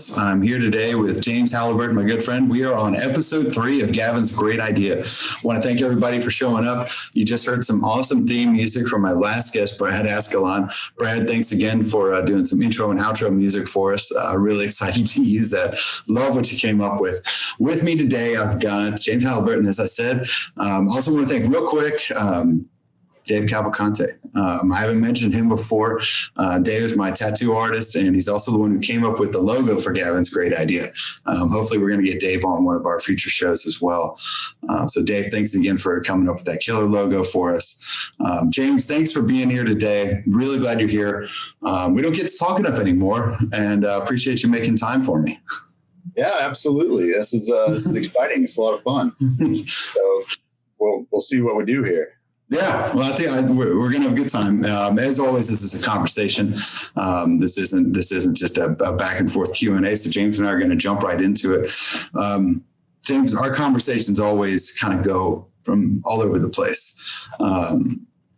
Sales. I'm here today with James Haliburton, my good friend. We are on episode 3 of Gavin's Great Idea. I want to thank everybody for showing up. You just heard some awesome theme music from my last guest, Brad Ascalon. Brad, thanks again for doing some intro and outro music for us. Really excited to use that. Love what you came up with. With me today, I've got James Haliburton, as I said. Also want to thank real quick David Cavalcante. I haven't mentioned him before. Dave is my tattoo artist, and he's also the one who came up with the logo for Gavin's Great Idea. Hopefully we're going to get Dave on one of our future shows as well. So Dave, thanks again for coming up with that killer logo for us. James, thanks for being here today. Really glad you're here. We don't get to talk enough anymore, and appreciate you making time for me. Yeah, absolutely. This is exciting. It's a lot of fun. So we'll see what we do here. Yeah, well, I think we're going to have a good time. As always, this is a conversation. This isn't just a back and forth Q&A. So James and I are going to jump right into it. James, our conversations always kind of go from all over the place.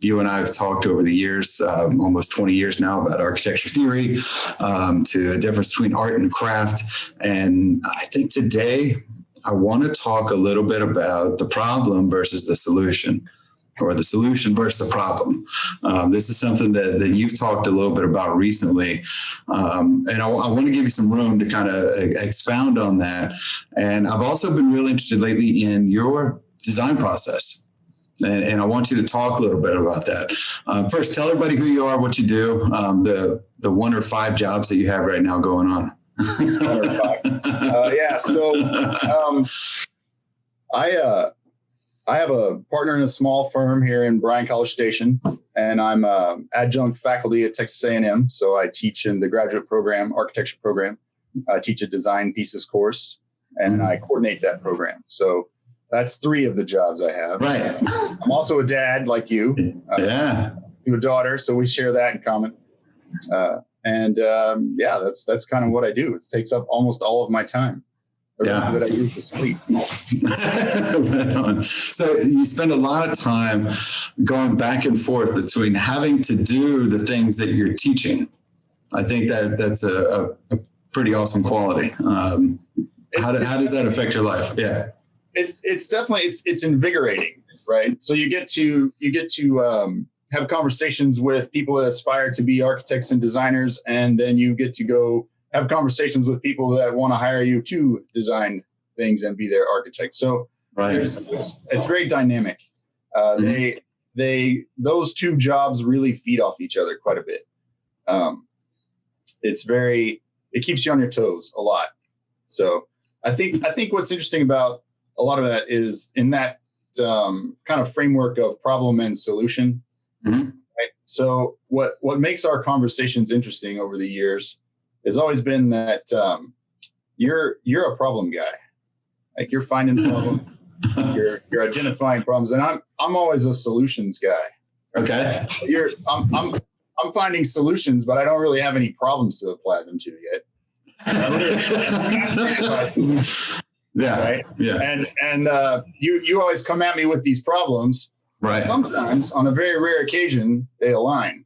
You and I have talked over the years, almost 20 years now, about architecture theory, to the difference between art and craft. And I think today I want to talk a little bit about the problem versus the solution, or the solution versus the problem. This is something that you've talked a little bit about recently. And I want to give you some room to kind of expound on that. And I've also been really interested lately in your design process. And I want you to talk a little bit about that. First, tell everybody who you are, what you do, the 1 or 5 jobs that you have right now going on. 1 or 5. I have a partner in a small firm here in Bryan College Station, and I'm adjunct faculty at Texas A&M. So I teach in the graduate program, architecture program. I teach a design thesis course, and I coordinate that program. So that's 3 of the jobs I have. Right. I'm also a dad like you. Yeah. You have a daughter, so we share that in common. That's kind of what I do. It takes up almost all of my time. The rest of it I use to sleep. So you spend a lot of time going back and forth between having to do the things that you're teaching. I think that's a pretty awesome quality. How does that affect your life? Yeah, it's definitely it's invigorating, right? So you get to have conversations with people that aspire to be architects and designers, and then you get to go have conversations with people that want to hire you to design things and be their architect. So it's very dynamic. Those 2 jobs really feed off each other quite a bit. It keeps you on your toes a lot. So I think what's interesting about a lot of that is in that kind of framework of problem and solution. Mm-hmm. Right? So what makes our conversations interesting over the years has always been that you're a problem guy. Like, you're finding problems, you're identifying problems, and I'm always a solutions guy. Okay. I'm finding solutions, but I don't really have any problems to apply them to yet. Yeah. Right. Yeah. And you always come at me with these problems. Right. Sometimes, on a very rare occasion, they align.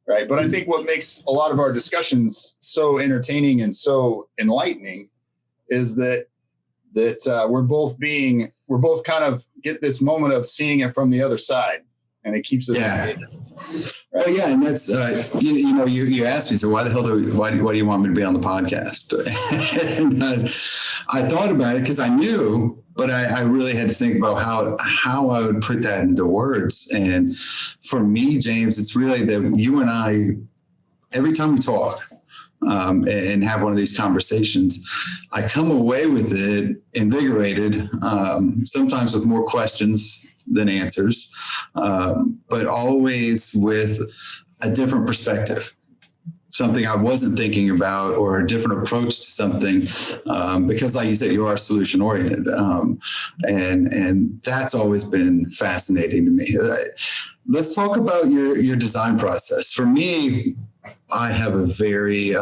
Right. But I think what makes a lot of our discussions so entertaining and so enlightening is that we're both kind of get this moment of seeing it from the other side, and it keeps us. Yeah. Right? Well, yeah, and that's you asked me, so why do you want me to be on the podcast? And I thought about it because I knew, but I really had to think about how I would put that into words. And for me, James, it's really that you and I, every time we talk and have one of these conversations, I come away with it invigorated, sometimes with more questions than answers, but always with a different perspective, something I wasn't thinking about, or a different approach to something, because like you said, you are solution oriented. And that's always been fascinating to me. Let's talk about your design process. For me, I have a very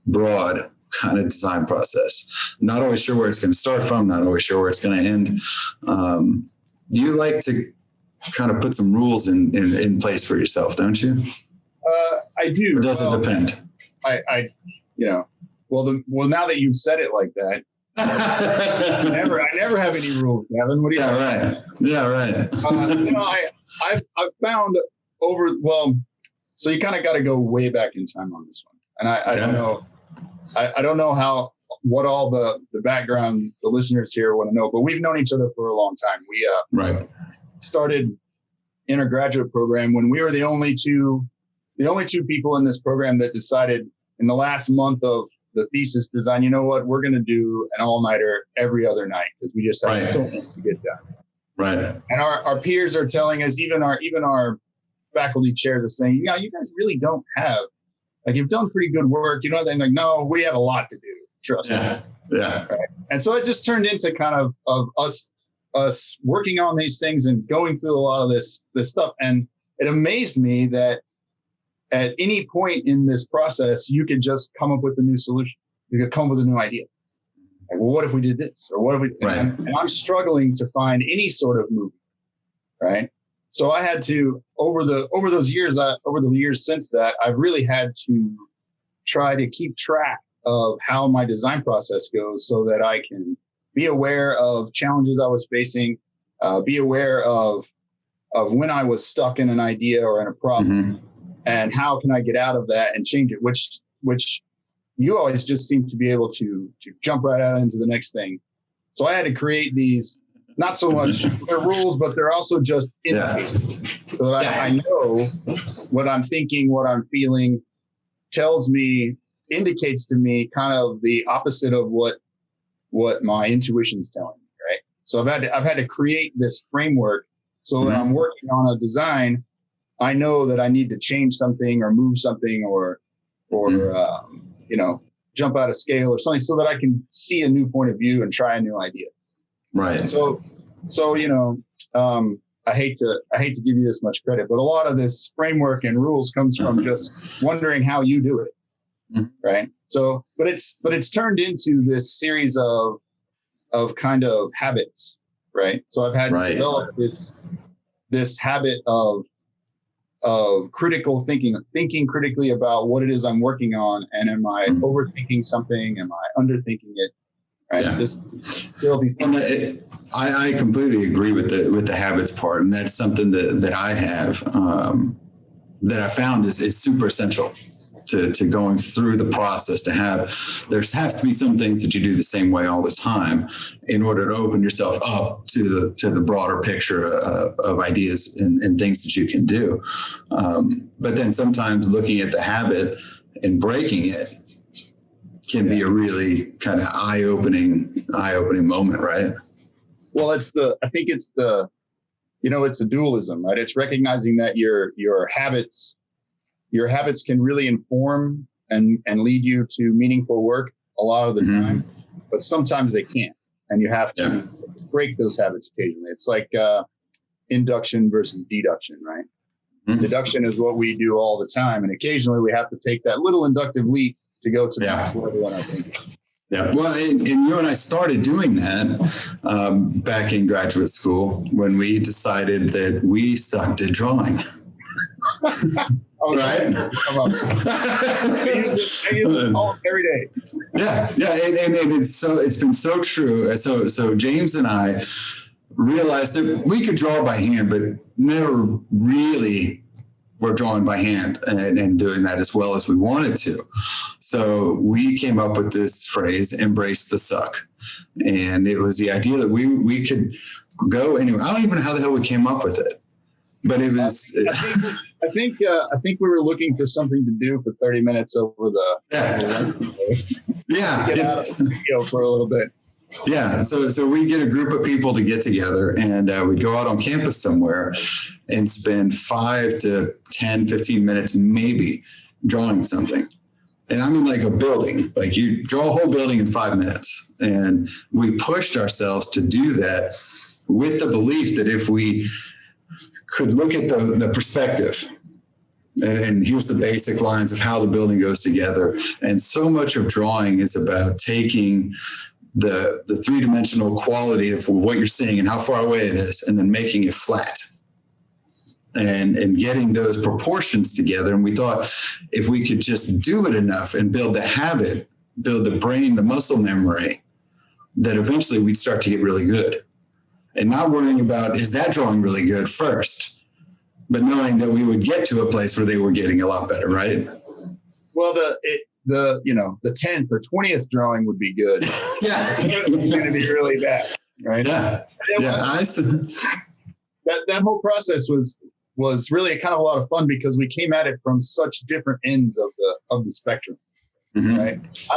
broad kind of design process. Not always sure where it's going to start from, not always sure where it's going to end. You like to kind of put some rules in place for yourself, don't you? I do. Or does it depend? Well, now that you've said it like that, I never have any rules, Gavin. What do you think? Right. Yeah, right. I've found so you kind of got to go way back in time on this one. And I don't know. I don't know what all the background the listeners here want to know, but we've known each other for a long time. We started in a graduate program when we were the only two people in this program that decided in the last month of the thesis design, you know what, we're going to do an all-nighter every other night because we just have so much to get done. Right. And our peers are telling us, even our faculty chairs are saying, you guys really don't have, like, you've done pretty good work. You know, they're like, no, we have a lot to do. Trust me. Yeah. Right. And so it just turned into kind of us working on these things and going through a lot of this stuff. And it amazed me that at any point in this process, you could just come up with a new solution. You could come up with a new idea. Like, well, what if we did this? Or what if we? Right. And I'm struggling to find any sort of movie. Right. So I had to over the years since that, I've really had to try to keep track of how my design process goes so that I can be aware of challenges I was facing, be aware of when I was stuck in an idea or in a problem, and how can I get out of that and change it, which you always just seem to be able to jump right out into the next thing. So I had to create these, not so much they're rules, but they're also just indicators so that I know what I'm thinking, what I'm feeling, indicates to me kind of the opposite of what my intuition's telling me, right? So I've had to create this framework so that I'm working on a design. I know that I need to change something or move something or jump out of scale or something so that I can see a new point of view and try a new idea. Right. So I hate to give you this much credit, but a lot of this framework and rules comes from just wondering how you do it. Right. So, but it's turned into this series of kind of habits. Right. So I've had to develop this habit of critical thinking critically about what it is I'm working on. And am I overthinking something? Am I underthinking it? Right. Yeah. Just feel these things. I completely agree with the habits part. And that's something that I have, that I found is super essential to going through the process. There has to be some things that you do the same way all the time in order to open yourself up to the broader picture of ideas and things that you can do. But then sometimes looking at the habit and breaking it can be a really kind of eye-opening moment, right? Well, it's a dualism, right? It's recognizing that your habits can really inform and lead you to meaningful work a lot of the time, but sometimes they can't. And you have to break those habits occasionally. It's like induction versus deduction, right? Deduction is what we do all the time. And occasionally we have to take that little inductive leap to go to the next level in our thinking. Yeah. Well, and you and I started doing that back in graduate school when we decided that we sucked at drawing. Right. I use it every day. Yeah. And it's been so true. So James and I realized that we could draw by hand, but never really were drawing by hand and doing that as well as we wanted to. So we came up with this phrase, embrace the suck. And it was the idea that we could go anywhere. I don't even know how the hell we came up with it, but it was. I think we were looking for something to do for 30 minutes over the get out of the video for a little bit. Yeah. So we get a group of people to get together and we go out on campus somewhere and spend 5 to 10, 15 minutes, maybe drawing something. And I mean, like a building, like you draw a whole building in 5 minutes. And we pushed ourselves to do that with the belief that if we could look at the perspective, and here's the basic lines of how the building goes together. And so much of drawing is about taking the three-dimensional quality of what you're seeing and how far away it is, and then making it flat and getting those proportions together. And we thought if we could just do it enough and build the habit build the brain, the muscle memory, that eventually we'd start to get really good. And not worrying about, is that drawing really good first, but knowing that we would get to a place where they were getting a lot better, right? Well, the 10th or 20th drawing would be good. Yeah. It's going to be really bad, right? Yeah. That whole process was really kind of a lot of fun because we came at it from such different ends of the spectrum. Mm-hmm. Right. I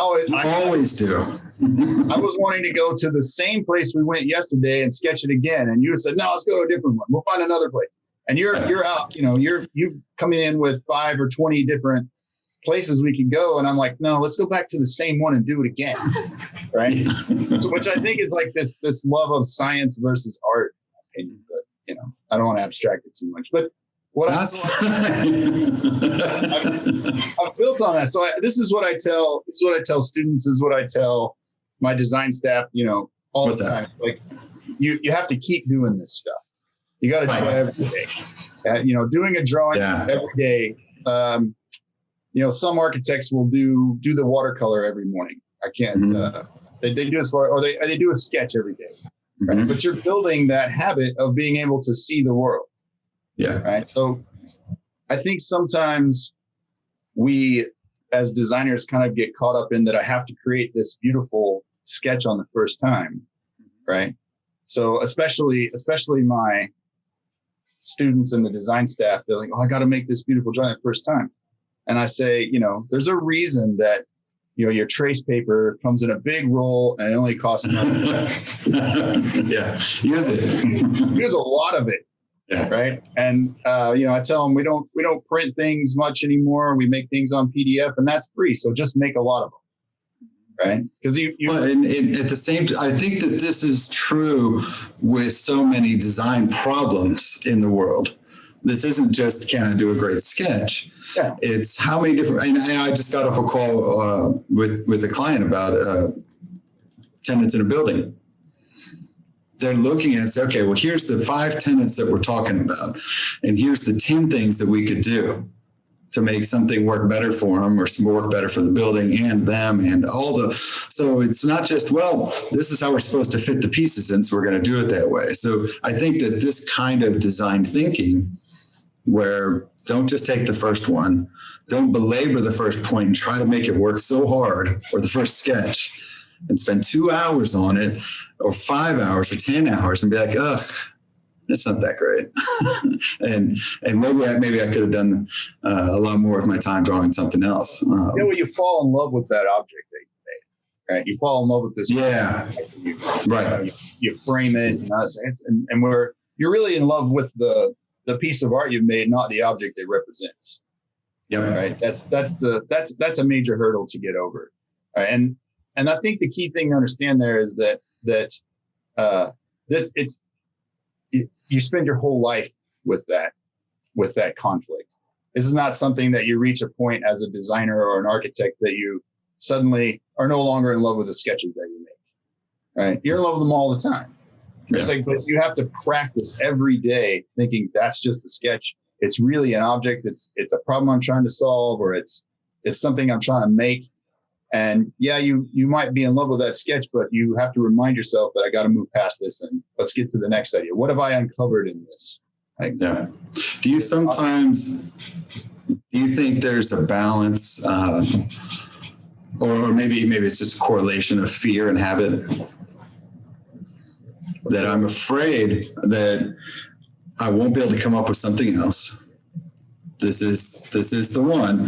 always do. I was wanting to go to the same place we went yesterday and sketch it again. And you said, no, let's go to a different one. We'll find another place. And you're out, you're coming in with 5 or 20 different places we can go. And I'm like, no, let's go back to the same one and do it again. Right. So, which I think is like this love of science versus art opinion. But, I don't want to abstract it too much, but what I've built on that. So this is what I tell students, this is what I tell my design staff, all the time. Like you have to keep doing this stuff. You got to try every day. Doing a drawing every day. Some architects will do the watercolor every morning. I can't. They do this or they do a sketch every day. Right? Mm-hmm. But you're building that habit of being able to see the world. Yeah. Right. So I think sometimes we as designers kind of get caught up in that I have to create this beautiful sketch on the first time. Right. So especially my students and the design staff, they're like, oh, I got to make this beautiful drawing the first time. And I say, there's a reason that, your trace paper comes in a big roll and it only costs nothing. Yeah. Use it. Use a lot of it. Yeah. Right. And, I tell them we don't print things much anymore. We make things on PDF and that's free. So just make a lot of them. Right. Because and at the same time, I think that this is true with so many design problems in the world. This isn't just, can I do a great sketch? Yeah. It's how many different, and I just got off a call with a client about tenants in a building. They're looking at, say, okay, well, here's the 5 tenants that we're talking about. And here's the 10 things that we could do to make something work better for them or work better for the building and them and so it's not just, well, this is how we're supposed to fit the pieces in, so we're going to do it that way. So I think that this kind of design thinking where don't just take the first one, don't belabor the first point and try to make it work so hard, or the first sketch, and spend 2 hours on it or 5 hours or 10 hours and be like, ugh, it's not that great. and maybe I could have done a lot more with my time drawing something else. You fall in love with that object that you made, right? You fall in love with this. Yeah. Right. You frame it and you're really in love with the piece of art you've made, not the object it represents. Yeah. Right. That's a major hurdle to get over. Right? And I think the key thing to understand there is that you spend your whole life with that conflict. This is not something that you reach a point as a designer or an architect that you suddenly are no longer in love with the sketches that you make. Right. You're in love with them all the time. Yeah. It's like, but you have to practice every day thinking that's just a sketch. It's really an object. It's a problem I'm trying to solve, or it's something I'm trying to make. And yeah, you might be in love with that sketch, but you have to remind yourself that I got to move past this and let's get to the next idea. What have I uncovered in this? Yeah. Do you think there's a balance, or maybe it's just a correlation of fear and habit? That I'm afraid that I won't be able to come up with something else. This is the one.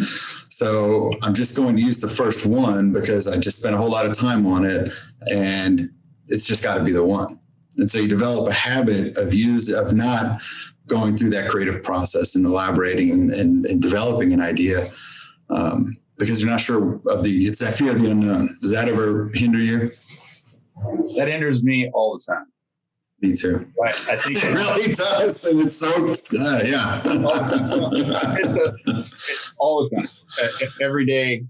So I'm just going to use the first one because I just spent a whole lot of time on it and it's just got to be the one. And so you develop a habit of not going through that creative process and elaborating and developing an idea because you're not sure it's that fear of the unknown. Does that ever hinder you? That hinders me all the time. Me too. Right. I think it really does. And it's so, yeah. All the time. Every day.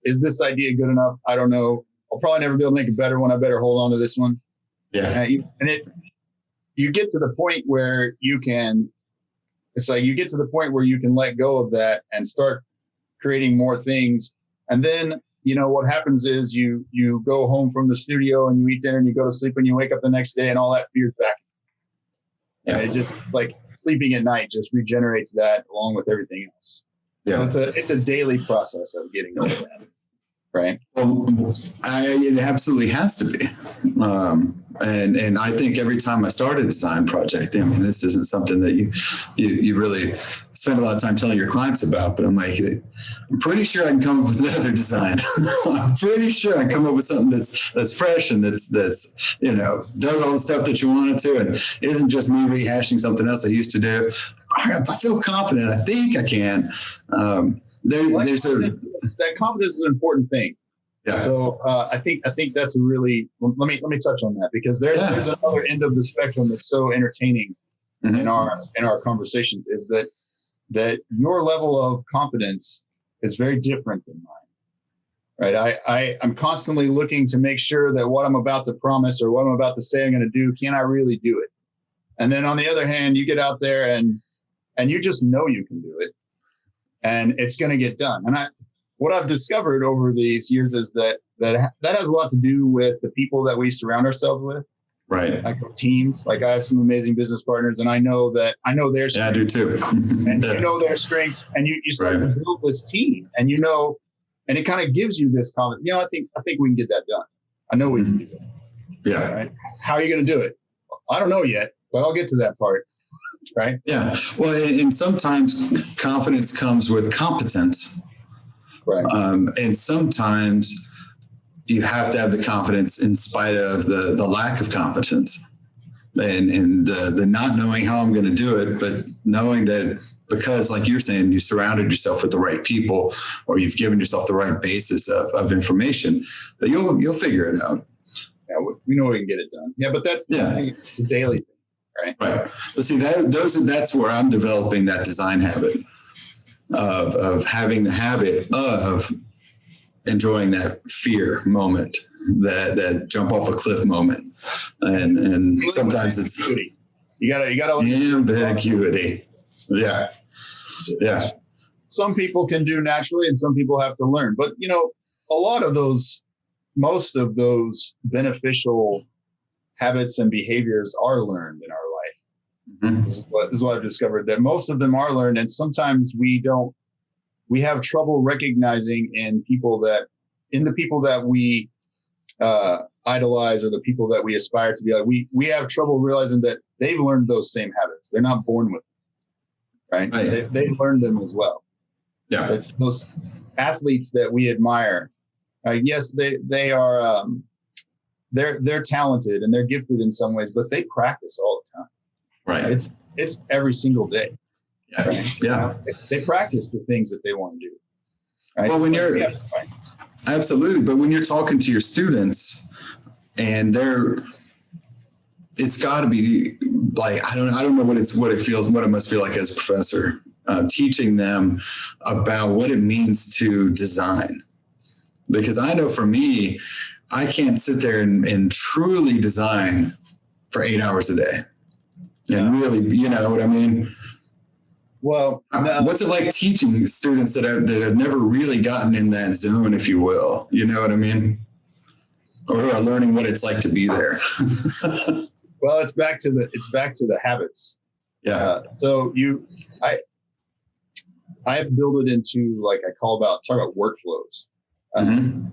Is this idea good enough? I don't know. I'll probably never be able to make a better one. I better hold on to this one. Yeah. You get to the point where you can let go of that and start creating more things. And then what happens is you go home from the studio and you eat dinner and you go to sleep and you wake up the next day and all that fear's back. Yeah. And it just like sleeping at night just regenerates that along with everything else. Yeah. So it's a daily process of getting over that. Right. Well, it absolutely has to be. And I think every time I start a design project, I mean, this isn't something that you really spend a lot of time telling your clients about, but I'm like, I'm pretty sure I can come up with another design. I'm pretty sure I can come up with something that's fresh and that's does all the stuff that you want it to, and isn't just me rehashing something else I used to do. I feel confident. I think I can. That confidence is an important thing. Yeah. So I think that's a really, let me touch on that, because there's another end of the spectrum that's so entertaining in our conversation, is that your level of confidence is very different than mine. Right. I'm constantly looking to make sure that what I'm about to promise or what I'm about to say I'm going to do, can I really do it? And then on the other hand, you get out there and you just know you can do it. And it's going to get done. And what I've discovered over these years is that has a lot to do with the people that we surround ourselves with. Right. Like teams. Like I have some amazing business partners, and I know their strengths. Yeah, I do too. And you know their strengths, and you start to build this team, and and it kind of gives you this confidence. I think we can get that done. I know we can do it. Yeah. Right. How are you going to do it? I don't know yet, but I'll get to that part. Right. Yeah. Well, and sometimes confidence comes with competence. Right. And sometimes you have to have the confidence in spite of the lack of competence and the not knowing how I'm going to do it, but knowing that because, like you're saying, you surrounded yourself with the right people, or you've given yourself the right basis of information, that you'll figure it out. Yeah, we know we can get it done. Yeah, but that's the daily thing. Right. But see, that's where I'm developing that design habit of having the habit of enjoying that fear moment, that jump off a cliff moment, and sometimes it's you gotta ambiguity. Yeah. Yeah. Some people can do naturally, and some people have to learn. But most of those beneficial habits and behaviors are learned in our life. Mm-hmm. This is what I've discovered, that most of them are learned. And sometimes we have trouble recognizing in the people that we idolize, or the people that we aspire to be like, we have trouble realizing that they've learned those same habits. They're not born with them, right? They learned them as well. Yeah. It's those athletes that we admire. Yes, they are, they're talented and they're gifted in some ways, but they practice all the time. Right. It's every single day. Yeah. Right? Yeah. They practice the things that they want to do. Right? Well, absolutely. But when you're talking to your students and it's got to be like, I don't know what it must feel like as a professor, teaching them about what it means to design. Because I know for me, I can't sit there and truly design for 8 hours a day. And really, you know what I mean? Well, what's it like teaching students that have never really gotten in that zone, if you will? You know what I mean? Or who are learning what it's like to be there. Well, it's back to the habits. Yeah. So I have built it into, like, talk about workflows. Mm-hmm.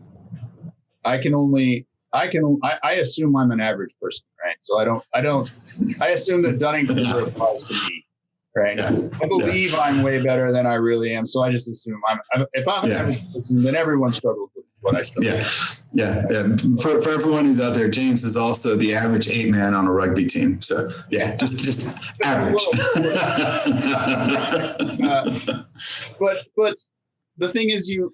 I assume I'm an average person, right? So I assume that Dunning-Kruger applies to me, right? Yeah. I believe I'm way better than I really am. So I just assume if I'm an average person, then everyone struggles with what I struggle with. Yeah. For everyone who's out there, James is also the average 8-man on a rugby team. So yeah, just average. But the thing is, you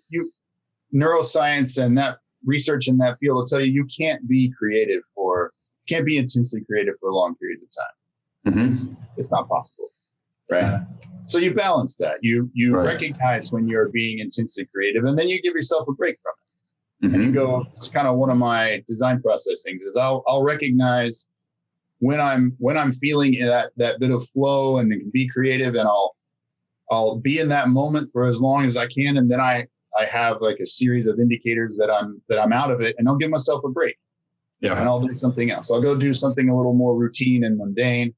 neuroscience and that research in that field will tell you can't be intensely creative for long periods of time. Mm-hmm. It's not possible, right? So you balance that. You recognize when you're being intensely creative, and then you give yourself a break from it. Mm-hmm. And you go. It's kind of one of my design process things is I'll recognize when I'm feeling that bit of flow and be creative, and I'll be in that moment for as long as I can, and then I I have like a series of indicators that I'm out of it, and I'll give myself a break. Yeah. And I'll do something else. I'll go do something a little more routine and mundane.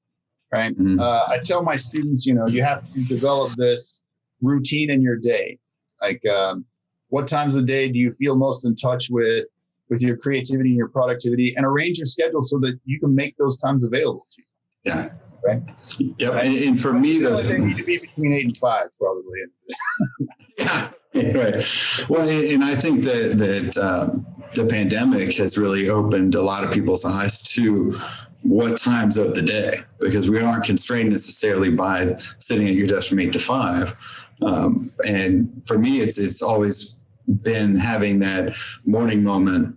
Right. Mm-hmm. I tell my students, you have to develop this routine in your day. Like, what times of the day do you feel most in touch with your creativity and your productivity, and arrange your schedule so that you can make those times available to you. Yeah. Right. Yep. Right? And for me, they need to be between 8 and 5, probably. Yeah. Right. Well, and I think that the pandemic has really opened a lot of people's eyes to what times of the day, because we aren't constrained necessarily by sitting at your desk from 8 to 5. And for me, it's always been having that morning moment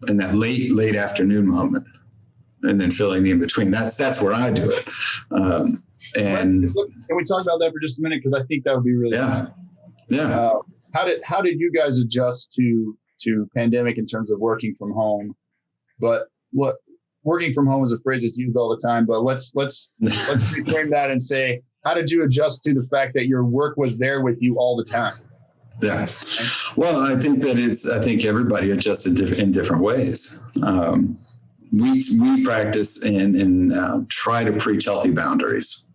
and that late afternoon moment, and then filling the in between. That's where I do it. And can we talk about that for just a minute? Because I think that would be really interesting. Yeah. How did you guys adjust to pandemic in terms of working from home? But what working from home is a phrase that's used all the time. But let's reframe that and say, how did you adjust to the fact that your work was there with you all the time? Yeah. Well, I think everybody adjusted in different ways. We practice and try to preach healthy boundaries.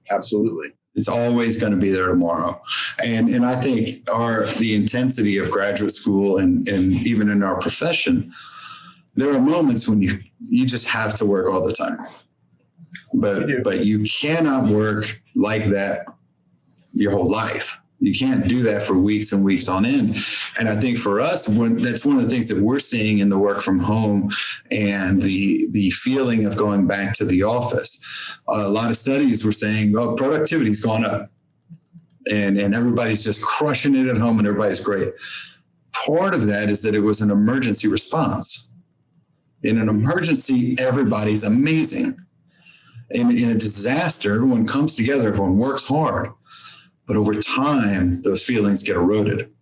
Absolutely. It's always going to be there tomorrow. And I think the intensity of graduate school and even in our profession, there are moments when you just have to work all the time. But you cannot work like that your whole life. You can't do that for weeks and weeks on end. And I think for us, that's one of the things that we're seeing in the work from home and the feeling of going back to the office. A lot of studies were saying, well, productivity's gone up and everybody's just crushing it at home and everybody's great. Part of that is that it was an emergency response. In an emergency, everybody's amazing. In a disaster, everyone comes together, everyone works hard. But over time, those feelings get eroded.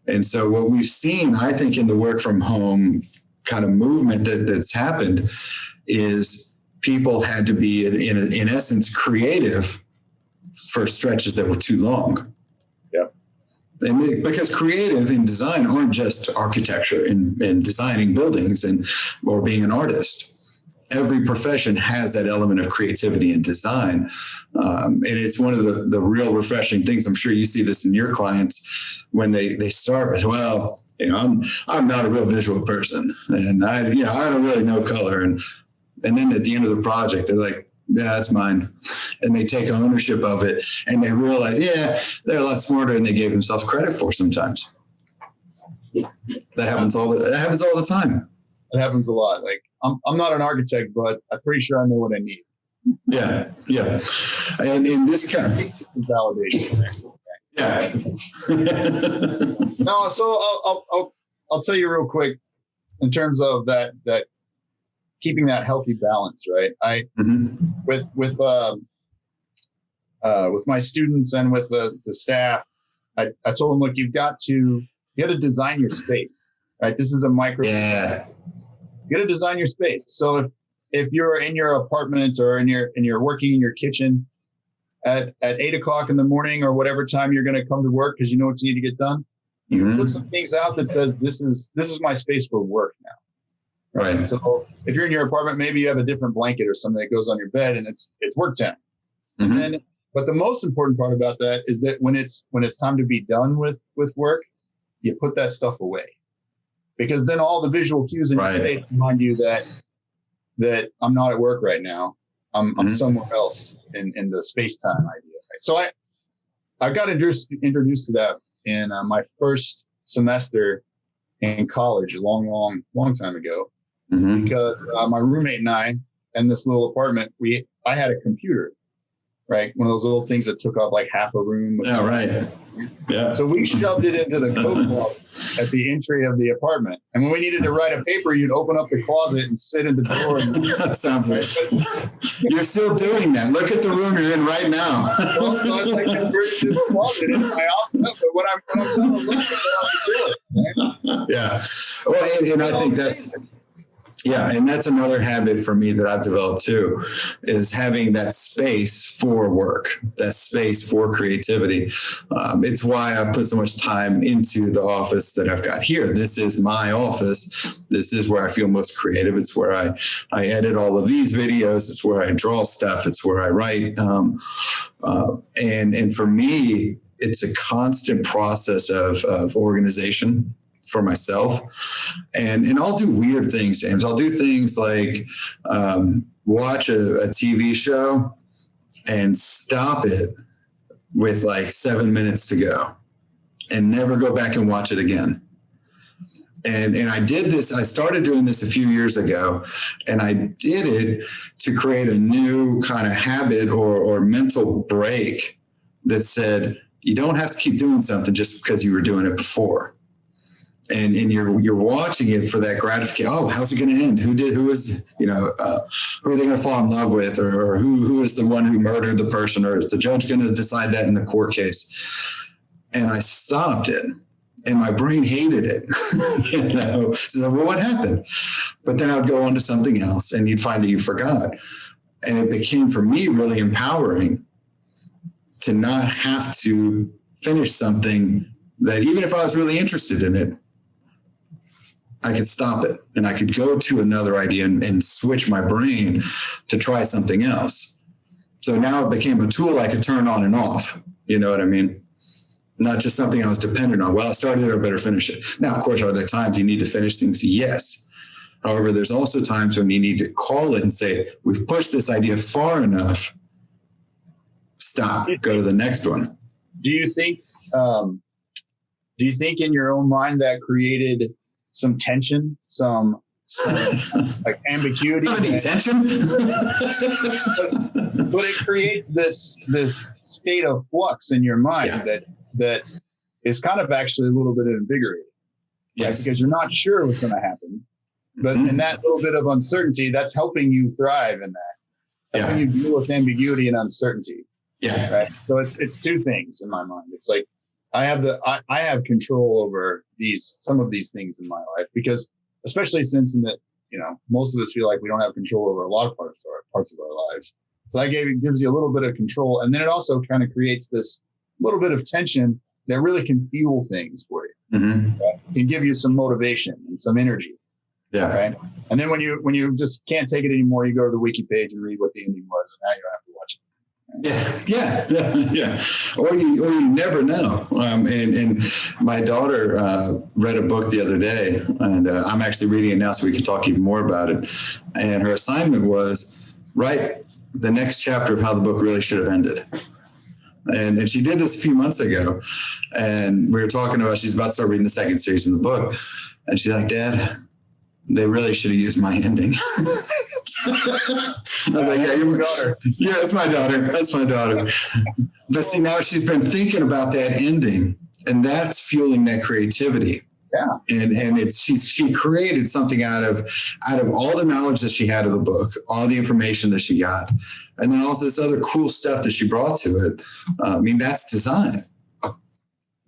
And so what we've seen, I think, in the work from home kind of movement that's happened is people had to be, in essence, creative for stretches that were too long. Yeah. And because creative in design aren't just architecture and designing buildings or being an artist. Every profession has that element of creativity and design. And it's one of the real refreshing things. I'm sure you see this in your clients when they start with, well, I'm not a real visual person and I don't really know color. And then at the end of the project, they're like, yeah, that's mine. And they take ownership of it and they realize, yeah, they're a lot smarter than they gave themselves credit for sometimes. That happens all the time. It happens a lot. Like, I'm not an architect, but I'm pretty sure I know what I need. Yeah. And in this kind of validation. Yeah. No, so I'll tell you real quick in terms of that keeping that healthy balance, right? With my students and with the staff, I told them, look, you got to design your space, right? This is a micro. Yeah. You got to design your space. So if you're in your apartment or you're working in your kitchen at 8 o'clock in the morning or whatever time you're going to come to work because you know what you need to get done, you put some things out that says this is my space for work now. Right. So if you're in your apartment, maybe you have a different blanket or something that goes on your bed and it's work time. Mm-hmm. But the most important part about that is that when it's time to be done with work, you put that stuff away. Because then all the visual cues in your face remind you that I'm not at work right now. I'm somewhere else in the space-time idea. Right? So I got introduced to that in my first semester in college, a long time ago, because my roommate and I, in this little apartment, I had a computer, right? One of those little things that took up like half a room. Yeah, right. Yeah. So we shoved it into the coat closet at the entry of the apartment. And when we needed to write a paper, you'd open up the closet and sit in the door. That sounds like you're still doing that. Look at the room you're in right now. Well, so it's like converted this closet into my office. But when I'm done, I'm looking at it. Yeah. Well, and I think Yeah, and that's another habit for me that I've developed too, is having that space for work, that space for creativity. It's why I've put so much time into the office that I've got here. This is my office. This is where I feel most creative. It's where I edit all of these videos. It's where I draw stuff. It's where I write. And for me, it's a constant process of organization for myself. And I'll do weird things, James. I'll do things like watch a TV show and stop it with like 7 minutes to go and never go back and watch it again. And I did this, I started doing this a few years ago, and I did it to create a new kind of habit or mental break that said, you don't have to keep doing something just because you were doing it before. And you're watching it for that gratification. Oh, how's it going to end? Who is, who are they going to fall in love with? Or who is the one who murdered the person? Or is the judge going to decide that in the court case? And I stopped it. And my brain hated it, So, well, what happened? But then I'd go on to something else, and you'd find that you forgot. And it became, for me, really empowering to not have to finish something that, even if I was really interested in it, I could stop it and I could go to another idea and switch my brain to try something else. So now it became a tool I could turn on and off. You know what I mean? Not just something I was dependent on. Well, I started it, I better finish it. Now, of course, are there times you need to finish things? Yes. However, there's also times when you need to call it and say, we've pushed this idea far enough. Stop, go to the next one. Do you think in your own mind that created some tension, some like ambiguity? Not any tension. But it creates this state of flux in your mind that is kind of actually a little bit invigorating. Yes. Right? Because you're not sure what's going to happen. But in that little bit of uncertainty, that's helping you thrive in that. Helping you deal with ambiguity and uncertainty. Yeah. Right. So it's two things in my mind. It's like I have control over some of these things in my life, because especially since most of us feel like we don't have control over a lot of parts of our lives. So that gives you a little bit of control. And then it also kind of creates this little bit of tension that really can fuel things for you. Mm-hmm. Right? Can give you some motivation and some energy. Yeah. Right. And then when you just can't take it anymore, you go to the wiki page and read what the ending was, and now you don't have to watch it. Yeah. Or you never know. And my daughter read a book the other day, and I'm actually reading it now so we can talk even more about it. And her assignment was write the next chapter of how the book really should have ended. And she did this a few months ago, and we were talking about, she's about to start reading the second series in the book. And she's like, Dad, they really should have used my ending. I was like, yeah, you're my daughter. Yeah, that's my daughter. That's my daughter. But see, now she's been thinking about that ending, and that's fueling that creativity. Yeah. And she created something out of all the knowledge that she had of the book, all the information that she got, and then also this other cool stuff that she brought to it. I mean, that's design.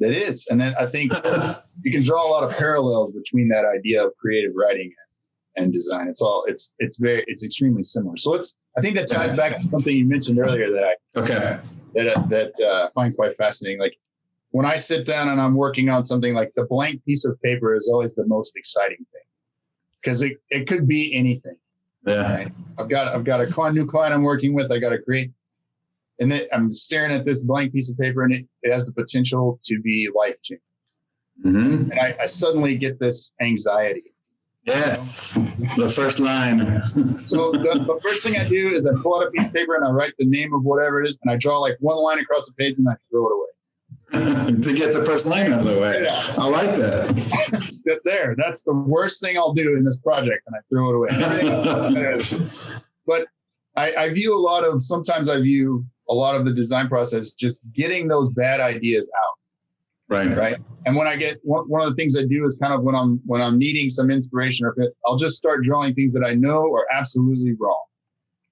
It is. And then I think you can draw a lot of parallels between that idea of creative writing and design. It's extremely similar. So I think that ties back to something you mentioned earlier that I find quite fascinating. Like when I sit down and I'm working on something, like the blank piece of paper is always the most exciting thing, because it could be anything. Yeah. Right? I've got a new client I'm working with. I got to create. And then I'm staring at this blank piece of paper, and it has the potential to be life-changing. Mm-hmm. And I suddenly get this anxiety. Yes, the first line. So the first thing I do is I pull out a piece of paper and I write the name of whatever it is, and I draw like one line across the page and I throw it away. To get the first line out of the way. Yeah. I like that. There. That's the worst thing I'll do in this project, and I throw it away. Everything else. But I view sometimes I view a lot of the design process just getting those bad ideas out. Right. And when I get one of the things I do is kind of when I'm needing some inspiration, I'll just start drawing things that I know are absolutely wrong.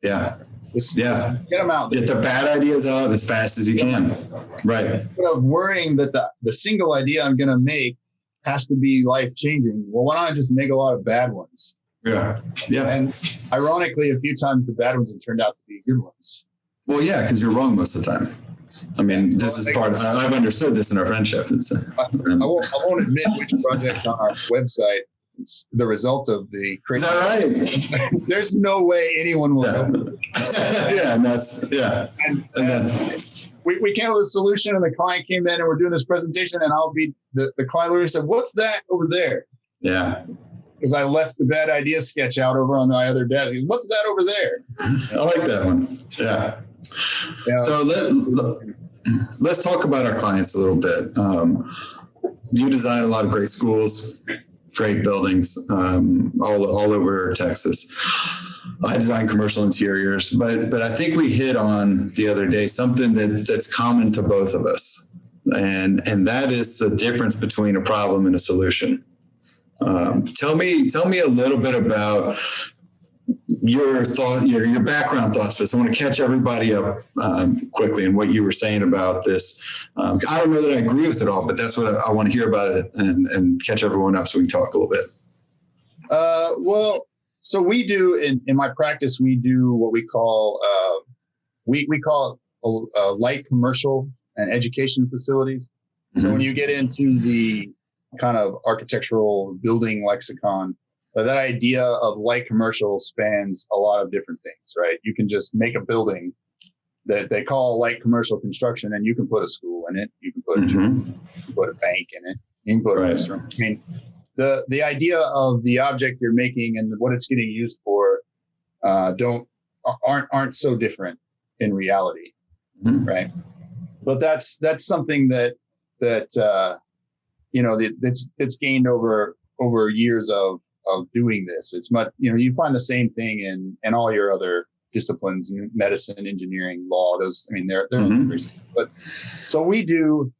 Yeah. Just get them out. Get the bad ideas out as fast as you can. Right. Instead of worrying that the single idea I'm going to make has to be life changing. Well, why don't I just make a lot of bad ones? Yeah. Yeah. And ironically, a few times the bad ones have turned out to be good ones. Well, yeah, because you're wrong most of the time. I mean, this is part. I've understood this in our friendship. I won't admit which project on our website is the result of the crazy. Is that right? There's no way anyone will know. Yeah, and that's we came up with a solution, and the client came in, and we're doing this presentation, and I'll be the client lawyer said, "What's that over there?" Yeah. Because I left the bad idea sketch out over on my other desk. He goes, "What's that over there?" I like that one. Yeah. So let's talk about our clients a little bit. You design a lot of great schools, great buildings, all over Texas. I design commercial interiors, but I think we hit on the other day something that's common to both of us, and that is the difference between a problem and a solution. Tell me a little bit about your background thoughts for this. I want to catch everybody up quickly and what you were saying about this. I don't know that I agree with it all, but that's what I want to hear about it and catch everyone up so we can talk a little bit. Well, so we do in my practice, we do what we call we call it light commercial and education facilities. So when you get into the kind of architectural building lexicon, that idea of light commercial spans a lot of different things, right? You can just make a building that they call light commercial construction, and you can put a school in it, you can put a gym, you can put a bank in it, you can put a restaurant. I mean, the idea of the object you're making and what it's getting used for aren't so different in reality, right? But that's something that it's gained over years of doing this. It's much, you find the same thing in all your other disciplines, medicine, engineering, law. Those, I mean, they're but so we do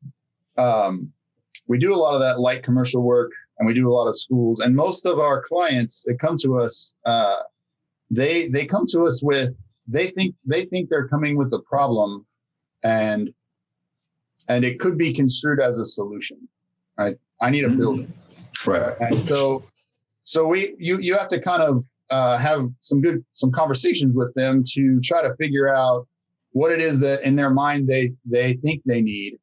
a lot of that light commercial work, and we do a lot of schools. And most of our clients that come to us, they come to us with they think they're coming with a problem, and it could be construed as a solution. Right? I need a building. Right. And so you have to kind of have some conversations with them to try to figure out what it is that in their mind they think they need,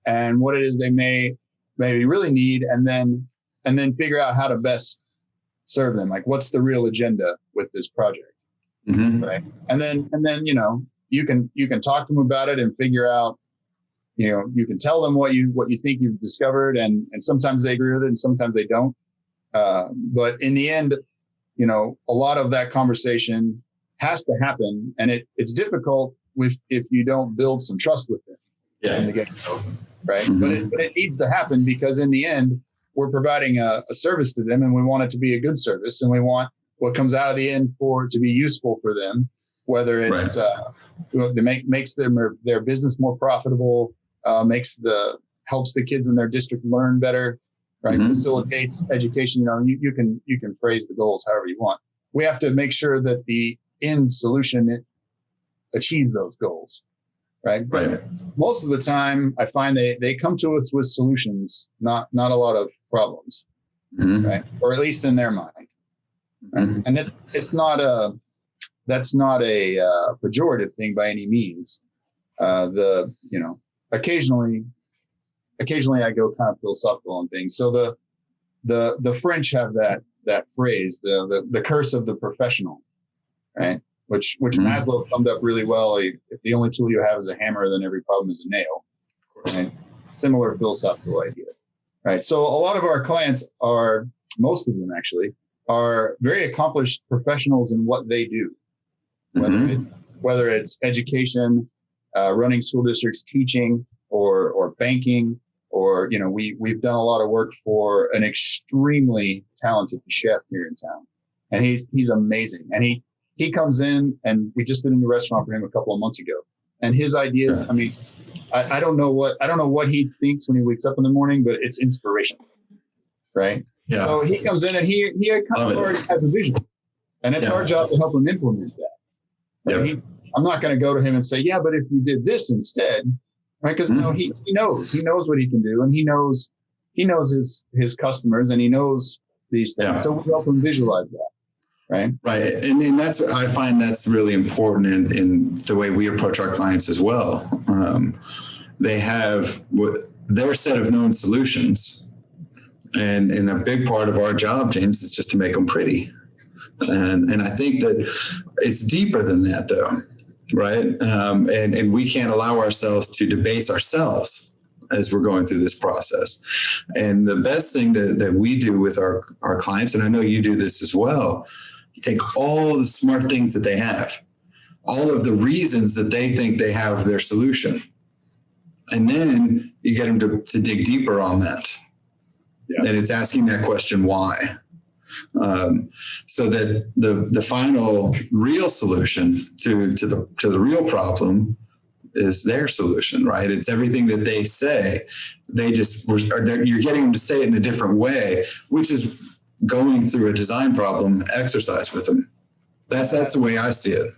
and what it is they maybe really need, and then figure out how to best serve them. Like, what's the real agenda with this project, right? And then you can talk to them about it and figure out. You can tell them what you think you've discovered, and sometimes they agree with it and sometimes they don't. But in the end, a lot of that conversation has to happen, and it's difficult if you don't build some trust with them in the get-go, right? But it needs to happen, because in the end, we're providing a service to them, and we want it to be a good service, and we want what comes out of the end for it to be useful for them, whether it's makes their business more profitable, helps the kids in their district learn better, right? Facilitates education. You can phrase the goals however you want. We have to make sure that the end solution achieves those goals, right? Right. Most of the time, I find they come to us with solutions, not a lot of problems, right? Or at least in their mind. Right? And that's not a pejorative thing by any means. Occasionally I go kind of philosophical on things. So the French have that phrase, the curse of the professional, right? Which Maslow summed up really well. If the only tool you have is a hammer, then every problem is a nail. Right? Similar philosophical idea, right? So a lot of our clients most of them actually, are very accomplished professionals in what they do, whether it's education, running school districts, teaching, or banking, or we've done a lot of work for an extremely talented chef here in town, and he's amazing. And he comes in, and we just did a new restaurant for him a couple of months ago. And his ideas, I mean, I don't know what he thinks when he wakes up in the morning, but it's inspiration, right? Yeah. So he comes in, and he kind of already has a vision, and it's our job to help him implement that. Right? I'm not going to go to him and say, yeah, but if you did this instead, right? Because he knows what he can do, and he knows his customers, and he knows these things. Yeah. So we help them visualize that. Right. Right. And I find that's really important in the way we approach our clients as well. They have their set of known solutions. And a big part of our job, James, is just to make them pretty. And I think that it's deeper than that, though. Right. And we can't allow ourselves to debase ourselves as we're going through this process. And the best thing that we do with our clients, and I know you do this as well, you take all the smart things that they have, all of the reasons that they think they have their solution, and then you get them to dig deeper on that. Yeah. And it's asking that question, why? So that the final real solution to the real problem is their solution, right? It's everything that they say. You're getting them to say it in a different way, which is going through a design problem exercise with them. That's the way I see it.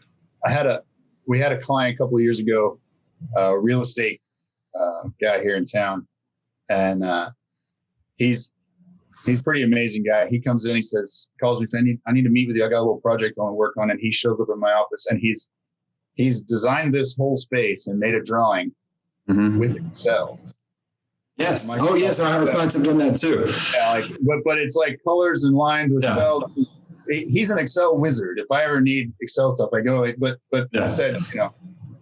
We had a client a couple of years ago, a real estate guy here in town, and he's a pretty amazing guy. He comes in, calls me, saying, I need to meet with you. I got a little project I want to work on. And he shows up in my office, and he's designed this whole space and made a drawing with Excel. Yes. Yes. Our clients have done that too. Yeah, but it's like colors and lines with Excel. He's an Excel wizard. If I ever need Excel stuff, I go. But I said,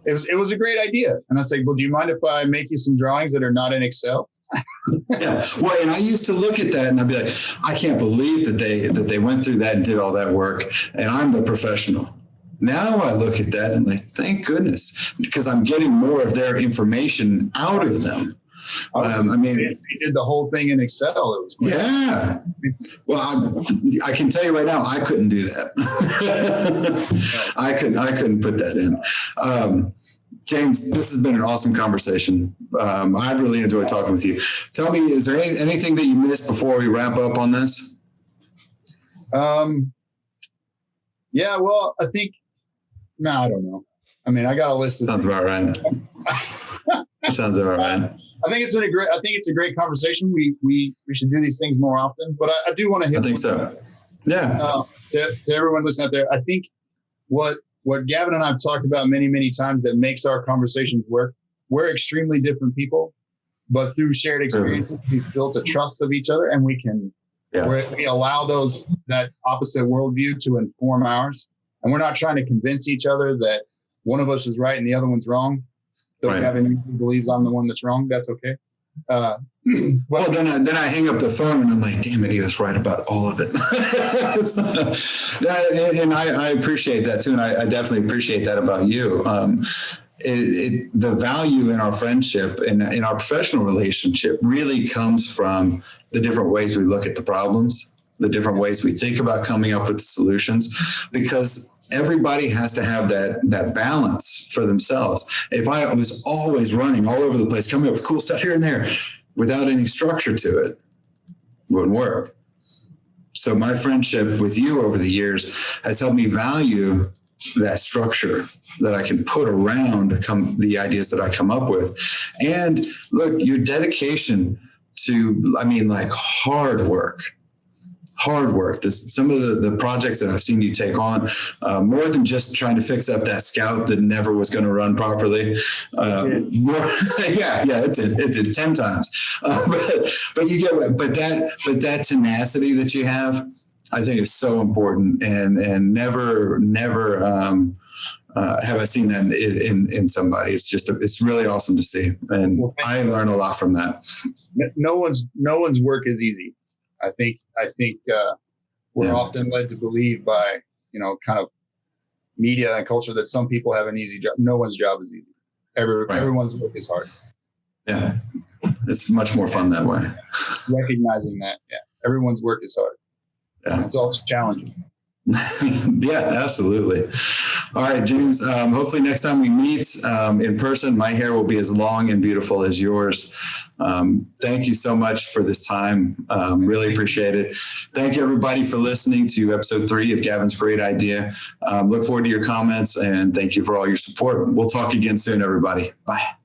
it was a great idea. And I said, well, do you mind if I make you some drawings that are not in Excel? Yeah. Well, and I used to look at that and I'd be like, I can't believe that they went through that and did all that work, and I'm the professional. Now I look at that and thank goodness, because I'm getting more of their information out of them. He did the whole thing in Excel. It was great. Yeah. Well, I can tell you right now, I couldn't do that. I couldn't put that in. James, this has been an awesome conversation. I've really enjoyed talking with you. Tell me, is there anything that you missed before we wrap up on this? Yeah, well, I think, I don't know. I got a list of Sounds about right. Sounds about right. I think it's a great conversation. We should do these things more often, but I do want to hit. I think so. Yeah. To everyone listening out there, I think what Gavin and I have talked about many, many times that makes our conversations work. We're extremely different people, but through shared experiences, we've built a trust of each other, and we allow that opposite worldview to inform ours. And we're not trying to convince each other that one of us is right and the other one's wrong. So if Gavin believes I'm the one that's wrong, that's okay. Well, then I hang up the phone and I'm like, damn it, he was right about all of it. And I appreciate that too. And I definitely appreciate that about you. The value in our friendship and in our professional relationship really comes from the different ways we look at the problems, the different ways we think about coming up with the solutions, because everybody has to have that balance for themselves. If I was always running all over the place, coming up with cool stuff here and there without any structure to it, wouldn't work. So my friendship with you over the years has helped me value that structure that I can put around the ideas that I come up with. And look, your dedication to, hard work. Some of the projects that I've seen you take on, more than just trying to fix up that Scout that never was going to run properly. It did 10 times. But that tenacity that you have, I think is so important, and never have I seen that in somebody. It's really awesome to see, and I learn a lot from that. No one's work is easy. I think we're often led to believe by, kind of media and culture that some people have an easy job. No one's job is easy. Everyone's work is hard. Yeah. It's much more fun that way. Recognizing that. Yeah. Everyone's work is hard. Yeah. And it's also challenging. Yeah, absolutely. All right, James, hopefully next time we meet in person, my hair will be as long and beautiful as yours. Thank you so much for this time. Really appreciate it. Thank you, everybody, for listening to episode 3 of Gavin's Great Idea. Look forward to your comments, and thank you for all your support. We'll talk again soon, everybody. Bye.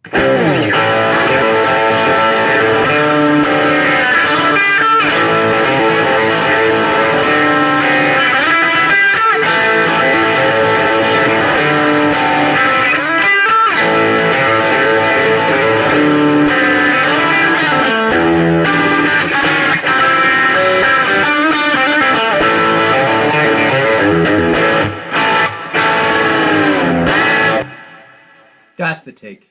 That's the take.